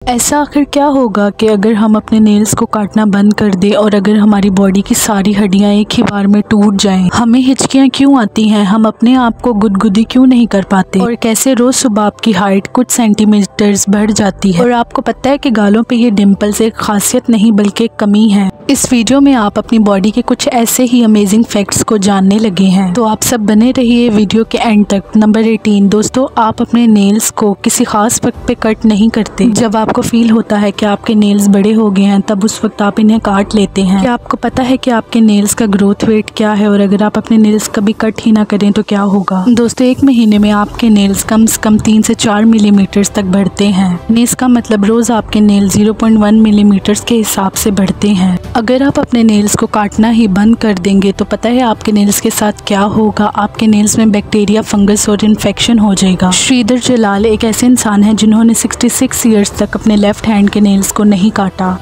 ऐसा आखिर क्या होगा कि अगर हम अपने नेल्स को काटना बंद कर दें और अगर हमारी बॉडी की सारी हड्डियां एक ही बार में टूट जाएं? हमें हिचकियां क्यों आती हैं? हम अपने आप को गुदगुदी क्यों नहीं कर पाते? और कैसे रोज सुबह आपकी हाइट कुछ सेंटीमीटर्स बढ़ जाती है? और आपको पता है कि गालों पे ये डिम्पल्स एक खासियत नहीं बल्कि एक कमी है। इस वीडियो में आप अपनी बॉडी के कुछ ऐसे ही अमेजिंग फैक्ट्स को जानने लगे हैं, तो आप सब बने रहिए वीडियो के एंड तक। नंबर 18 दोस्तों, आप अपने नेल्स को किसी खास वक्त पे कट नहीं करते। जब आपको फील होता है कि आपके नेल्स बड़े हो गए हैं, तब उस वक्त आप इन्हें काट लेते हैं। क्या आपको पता है कि आपके नेल्स का ग्रोथ वेट क्या है? और अगर आप अपने नेल्स कभी कट ही ना करें तो क्या होगा? दोस्तों, एक महीने में आपके नेल्स कम से कम 3 से 4 मिलीमीटर तक बढ़ते हैं। इसका मतलब रोज आपके नेल 0.1 मिलीमीटर के हिसाब से बढ़ते हैं। अगर आप अपने नेल्स को काटना ही बंद कर देंगे तो पता है आपके नेल्स के साथ क्या होगा? आपके नेल्स में बैक्टीरिया, फंगस और इन्फेक्शन हो जाएगा। श्रीधर जलाल एक ऐसे इंसान है जिन्होंने 66 ईयर्स तक अपने लेफ्ट हैंड के नेल्स को नहीं काटा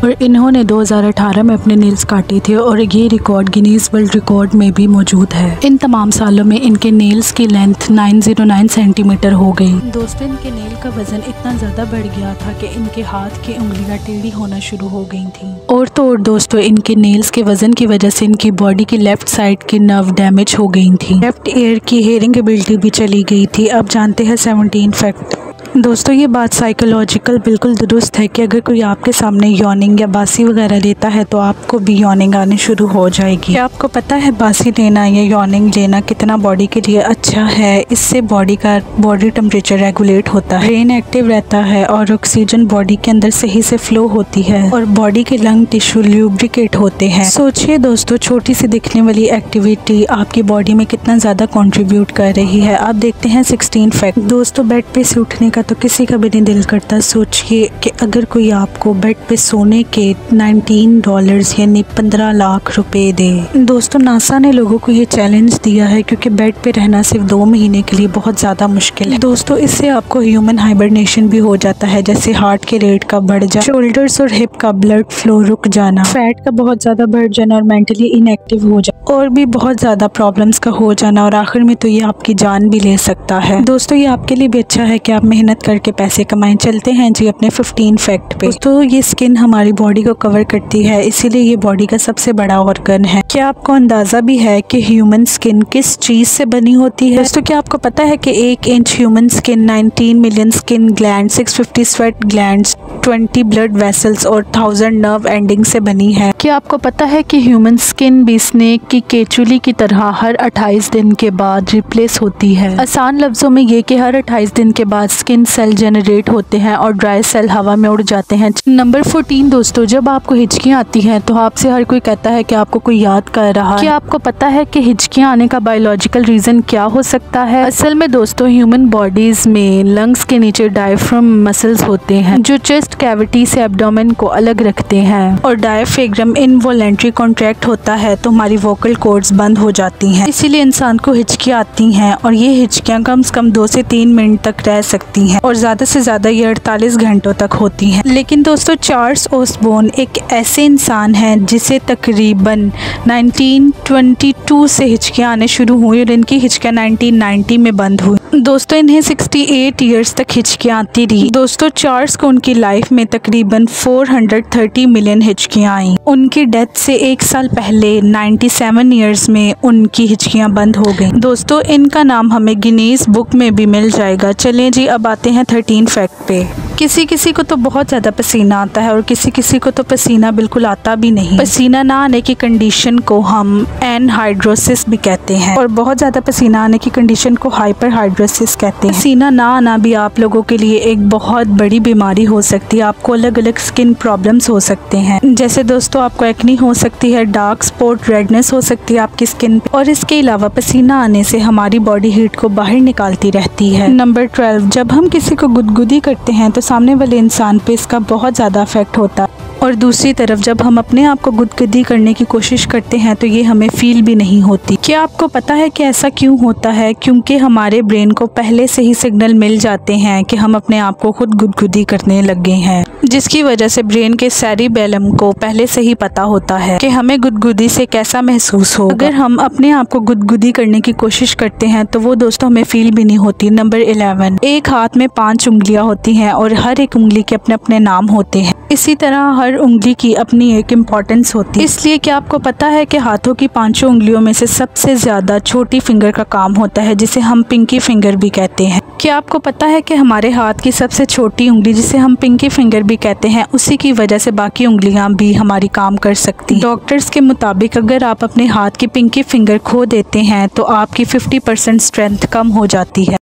और इन्होंने 2018 में अपने नेल्स काटे थे और ये रिकॉर्ड गिनीज वर्ल्ड रिकॉर्ड में भी मौजूद है। इन तमाम सालों में इनके नेल्स की लेंथ 909 सेंटीमीटर हो गई। दोस्तों, इनके नेल का वजन इतना ज्यादा बढ़ गया था कि इनके हाथ की उंगलियां टेढ़ी होना शुरू हो गई थी। और तो और दोस्तों, इनके नेल्स के वजन की वजह से इनकी बॉडी की लेफ्ट साइड की नर्व डैमेज हो गई थी। लेफ्ट ईयर की हेयरिंग एबिलिटी भी चली गई थी। अब जानते हैं 17 फैक्ट। दोस्तों, ये बात साइकोलॉजिकल बिल्कुल दुरुस्त है कि अगर कोई आपके सामने यॉर्निंग या बासी वगैरह लेता है तो आपको भी यॉर्निंग आने शुरू हो जाएगी। क्या आपको पता है बासी लेना या यॉर्निंग लेना कितना बॉडी के लिए अच्छा है? इससे बॉडी टेम्परेचर रेगुलेट होता है, ब्रेन एक्टिव रहता है और ऑक्सीजन बॉडी के अंदर सही से फ्लो होती है और बॉडी के लंग टिश्यू ल्यूब्रिकेट होते हैं। सोचिए दोस्तों, छोटी सी दिखने वाली एक्टिविटी आपकी बॉडी में कितना ज़्यादा कॉन्ट्रीब्यूट कर रही है। आप देखते हैं 16 फैक्ट। दोस्तों, बेड पे से उठने का तो किसी का भी नहीं दिल करता। सोचिए कि अगर कोई आपको बेड पे सोने के $19 यानी 15 लाख रुपए दे। दोस्तों, नासा ने लोगों को ये चैलेंज दिया है क्योंकि बेड पे रहना सिर्फ 2 महीने के लिए बहुत ज़्यादा मुश्किल है। दोस्तों, इससे आपको ह्यूमन हाइबरनेशन भी हो जाता है, जैसे हार्ट के रेट का बढ़ जाना, शोल्डर्स और हिप का ब्लड फ्लो रुक जाना, फैट का बहुत ज़्यादा बढ़ जाना और मेंटली इनएक्टिव हो जाना और भी बहुत ज़्यादा प्रॉब्लम्स का हो जाना और आखिर में तो ये आपकी जान भी ले सकता है। दोस्तों, ये आपके लिए भी अच्छा है कि आप मेहनत करके पैसे कमाएं। चलते हैं जी अपने 15 फैक्ट पे। दोस्तों, ये स्किन हमारी बॉडी को कवर करती है, इसीलिए ये बॉडी का सबसे बड़ा ऑर्गन है। क्या आपको अंदाजा भी है कि ह्यूमन स्किन किस चीज से बनी होती है? दोस्तों, क्या आपको पता है कि 1 inch human skin 19 million skin gland, 650 sweat glands, 20 blood vessels और 1000 नर्व एंडिंग से बनी है? क्या आपको पता है कि ह्यूमन स्किन भी स्नेक की केचुली की तरह हर 28 दिन के बाद रिप्लेस होती है? आसान लफ्जों में ये कि हर 28 दिन के बाद स्किन सेल जनरेट होते हैं और ड्राई सेल हवा में उड़ जाते हैं। नंबर 14 दोस्तों, जब आपको हिचकियां आती हैं तो आपसे हर कोई कहता है कि आपको कोई याद कर रहा है। क्या आपको पता है कि हिचकियां आने का बायोलॉजिकल रीजन क्या हो सकता है? असल में दोस्तों, ह्यूमन बॉडीज में लंग्स के नीचे डायफ्राम मसल्स होते हैं जो चेस्ट कैविटी से एब्डोमेन को अलग रखते हैं और डायफ्राम इनवॉलेंट्री कॉन्ट्रैक्ट होता है तो हमारी वोकल कॉर्ड्स बंद हो जाती हैं। इसीलिए इंसान को हिचकियां आती हैं और ये हिचकियां कम से कम 2 से 3 मिनट तक रह सकती हैं और ज़्यादा से ज़्यादा ये 48 घंटों तक होती हैं। लेकिन दोस्तों, चार्ल्स ओसबोर्न एक ऐसे इंसान हैं जिसे तकरीबन 1922 से हिचकियां आने शुरू हुई और इनकी हिचकियां 1990 में बंद हुई। दोस्तों, इन्हें 68 ईयर्स तक हिचकियां आती रही। दोस्तों, चार्ल्स को उनकी लाइफ में तकरीबन 430 मिलियन हिचकियां आई। उनकी डेथ से 1 साल पहले 97 ईयर्स में उनकी हिचकियां बंद हो गई। दोस्तों, इनका नाम हमें गिनीज बुक में भी मिल जाएगा। चलें जी, अब आते हैं 13 फैक्ट पे। किसी किसी को तो बहुत ज़्यादा पसीना आता है और किसी किसी को तो पसीना बिल्कुल आता भी नहीं। पसीना ना आने की कंडीशन को हम एनहाइड्रोसिस भी कहते हैं और बहुत ज़्यादा पसीना आने की कंडीशन को हाइपरहाइड्रोसिस कहते हैं। पसीना ना आना भी आप लोगों के लिए एक बहुत बड़ी बीमारी हो सकती है। आपको अलग अलग स्किन प्रॉब्लम्स हो सकते हैं, जैसे दोस्तों आपको एक्नी हो सकती है, डार्क स्पॉट रेडनेस हो सकती है आपकी स्किन पे और इसके अलावा पसीना आने से हमारी बॉडी हीट को बाहर निकालती रहती है। नंबर 12, जब हम किसी को गुदगुदी करते हैं तो सामने वाले इंसान पे इसका बहुत ज़्यादा इफेक्ट होता है और दूसरी तरफ जब हम अपने आप को गुदगुदी करने की कोशिश करते हैं तो ये हमें फील भी नहीं होती। क्या आपको पता है कि ऐसा क्यों होता है? क्योंकि हमारे ब्रेन को पहले से ही सिग्नल मिल जाते हैं कि हम अपने आप को खुद गुदगुदी करने लगे हैं, जिसकी वजह से ब्रेन के सेरिबेलम को पहले से ही पता होता है कि हमें गुदगुदी से कैसा महसूस हो। अगर हम अपने आप को गुदगुदी करने की कोशिश करते हैं तो वो दोस्तों हमें फील भी नहीं होती। नंबर 11, एक हाथ में 5 उंगलियां होती हैं और हर एक उंगली के अपने अपने नाम होते हैं। इसी तरह हर उंगली की अपनी एक इम्पोर्टेंस होती है। इसलिए क्या आपको पता है कि हाथों की 5 उंगलियों में से सबसे ज्यादा छोटी फिंगर का काम होता है, जिसे हम पिंकी फिंगर भी कहते हैं। क्या आपको पता है कि हमारे हाथ की सबसे छोटी उंगली, जिसे हम पिंकी फिंगर भी कहते हैं, उसी की वजह से बाकी उंगलियां भी हमारी काम कर सकती हैं। डॉक्टर्स के मुताबिक अगर आप अपने हाथ की पिंकी फिंगर खो देते हैं तो आपकी 50% स्ट्रेंथ कम हो जाती है।